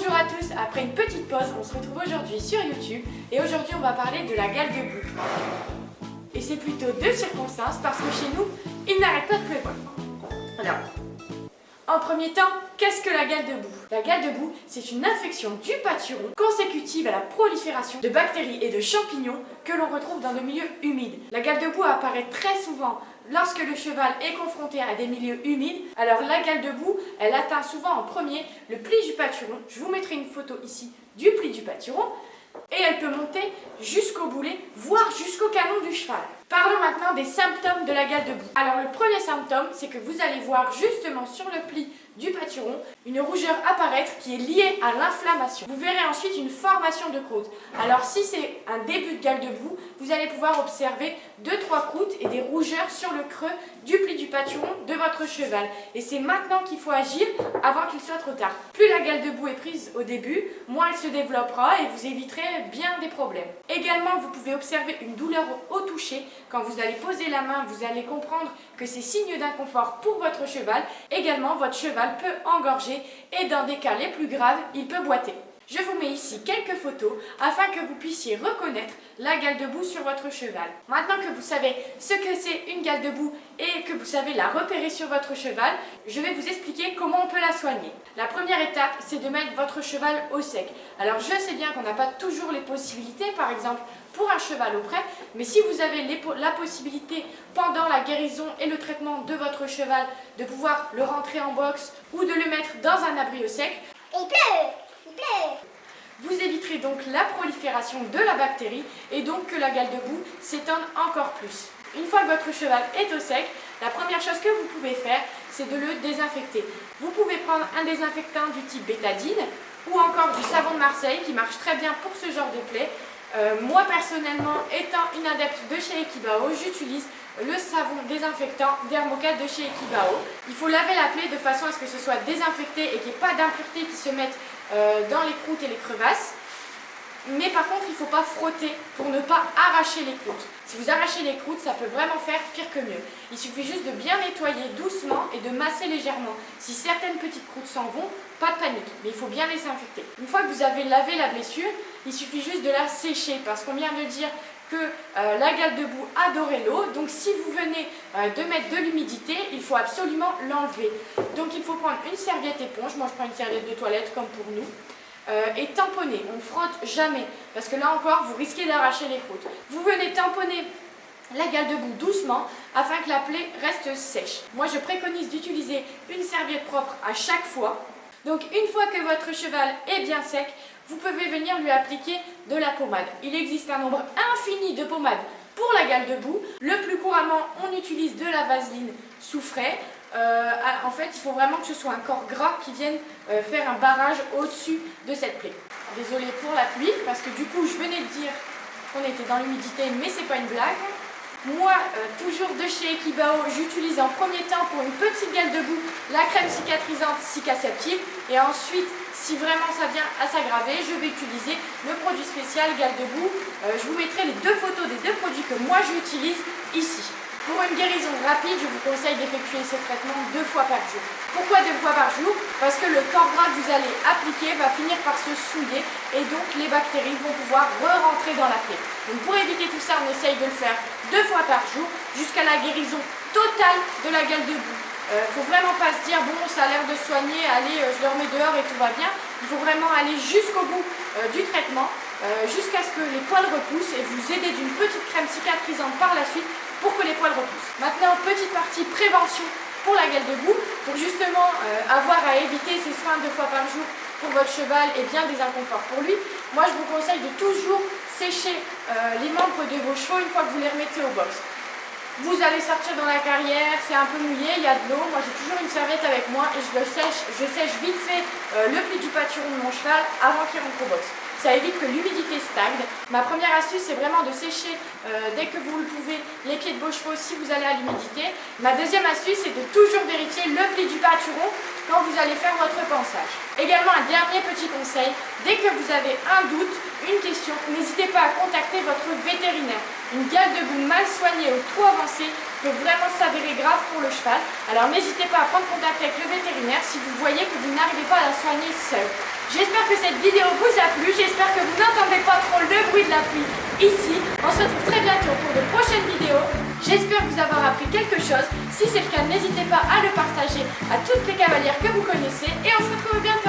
Bonjour à tous, après une petite pause, on se retrouve aujourd'hui sur YouTube et aujourd'hui on va parler de la gale de boue. Et c'est plutôt deux circonstances parce que chez nous, il n'arrête pas de pleuvoir. Alors, en premier temps, qu'est-ce que la gale de boue? La gale de boue, c'est une infection du pâturon consécutive à la prolifération de bactéries et de champignons que l'on retrouve dans le milieu humide. La gale de boue apparaît très souvent lorsque le cheval est confronté à des milieux humides. Alors la gale de boue, elle atteint souvent en premier le pli du pâturon. Je vous mettrai une photo ici du pli du pâturon. Et elle peut monter jusqu'au boulet, voire jusqu'au canon du cheval. Parlons maintenant des symptômes de la gale de boue. Alors le premier symptôme, c'est que vous allez voir justement sur le pli du pâturon une rougeur apparaître qui est liée à l'inflammation. Vous verrez ensuite une formation de croûte. Alors si c'est un début de gale de boue, vous allez pouvoir observer 2-3 croûtes et des rougeurs sur le creux du pli du pâturon de votre cheval. Et c'est maintenant qu'il faut agir avant qu'il soit trop tard. Plus la gale de boue est prise au début, moins elle se développera et vous éviterez bien des problèmes. Également, vous pouvez observer une douleur au toucher. Quand vous allez poser la main, vous allez comprendre que c'est signe d'inconfort pour votre cheval. Également, votre cheval peut engorger et dans des cas les plus graves, il peut boiter. Je vous mets ici quelques photos afin que vous puissiez reconnaître la gale de boue sur votre cheval. Maintenant que vous savez ce que c'est une gale de boue et que vous savez la repérer sur votre cheval, je vais vous expliquer comment on peut la soigner. La première étape, c'est de mettre votre cheval au sec. Alors je sais bien qu'on n'a pas toujours les possibilités, par exemple pour un cheval au pré, mais si vous avez la possibilité pendant la guérison et le traitement de votre cheval de pouvoir le rentrer en box ou de le mettre dans un abri au sec, il pleut. vous éviterez donc la prolifération de la bactérie et donc que la gale de boue s'étende encore plus. Une fois que votre cheval est au sec, la première chose que vous pouvez faire, c'est de le désinfecter. Vous pouvez prendre un désinfectant du type bétadine ou encore du savon de Marseille qui marche très bien pour ce genre de plaie. Moi personnellement, étant une adepte de chez Ekibao, j'utilise le savon désinfectant Dermocat de chez Ekibao. Il faut laver la plaie de façon à ce que ce soit désinfecté et qu'il n'y ait pas d'impuretés qui se mettent dans les croûtes et les crevasses. Mais par contre, il ne faut pas frotter pour ne pas arracher les croûtes. Si vous arrachez les croûtes, ça peut vraiment faire pire que mieux. Il suffit juste de bien nettoyer doucement et de masser légèrement. Si certaines petites croûtes s'en vont, pas de panique, mais il faut bien les désinfecter. Une fois que vous avez lavé la blessure, il suffit juste de la sécher parce qu'on vient de dire que la gale de boue adorait l'eau. Donc si vous venez de mettre de l'humidité, il faut absolument l'enlever. Donc il faut prendre une serviette éponge. Moi je prends une serviette de toilette comme pour nous. Et tamponner, on ne frotte jamais parce que là encore vous risquez d'arracher les croûtes. Vous venez tamponner la gale de boue doucement afin que la plaie reste sèche. Moi je préconise d'utiliser une serviette propre à chaque fois. Donc une fois que votre cheval est bien sec, vous pouvez venir lui appliquer de la pommade. Il existe un nombre infini de pommades pour la gale de boue. Le plus couramment, on utilise de la vaseline soufrée. En fait, il faut vraiment que ce soit un corps gras qui vienne faire un barrage au-dessus de cette plaie. Désolée pour la pluie, parce que du coup, je venais de dire qu'on était dans l'humidité, mais c'est pas une blague. Moi, toujours de chez Ekibao, j'utilise en premier temps pour une petite gale de boue la crème cicatrisante Cicaceptive. Et ensuite, si vraiment ça vient à s'aggraver, je vais utiliser le produit spécial gale de boue. Je vous mettrai les deux photos des deux produits que moi j'utilise ici. Pour une guérison rapide, je vous conseille d'effectuer ce traitement 2 fois par jour. Pourquoi 2 fois par jour? Parce que le corps gras que vous allez appliquer va finir par se souiller et donc les bactéries vont pouvoir re-rentrer dans la plaie. Donc pour éviter tout ça, on essaye de le faire 2 fois par jour jusqu'à la guérison totale de la gale de boue. Faut vraiment pas se dire bon ça a l'air de soigner, allez je le remets dehors et tout va bien. Il faut vraiment aller jusqu'au bout du traitement, jusqu'à ce que les poils repoussent et vous aider d'une petite crème cicatrisante par la suite pour que les poils repoussent. Maintenant, petite partie prévention pour la gale de boue, pour justement avoir à éviter ces soins 2 fois par jour pour votre cheval et bien des inconforts pour lui. Moi je vous conseille de toujours sécher les membres de vos chevaux une fois que vous les remettez au box. Vous allez sortir dans la carrière, c'est un peu mouillé, il y a de l'eau. Moi j'ai toujours une serviette avec moi et je sèche vite fait le pli du pâturon de mon cheval avant qu'il rentre au box. Ça évite que l'humidité stagne. Ma première astuce, c'est vraiment de sécher dès que vous le pouvez les pieds de vos chevaux si vous allez à l'humidité. Ma deuxième astuce, c'est de toujours vérifier le pli du pâturon quand vous allez faire votre pansage. Également, un dernier petit conseil, dès que vous avez un doute, une question, n'hésitez pas à contacter votre vétérinaire. Une gale de boue mal soignée ou trop avancée peut vraiment s'avérer grave pour le cheval. Alors n'hésitez pas à prendre contact avec le vétérinaire si vous voyez que vous n'arrivez pas à la soigner seul. J'espère que cette vidéo vous a plu, j'espère que vous n'entendez pas trop le bruit de la pluie ici. On se retrouve très bientôt pour de prochaines vidéos. J'espère vous avoir appris quelque chose. Si c'est le cas, n'hésitez pas à le partager à toutes les cavalières que vous connaissez et on se retrouve bientôt.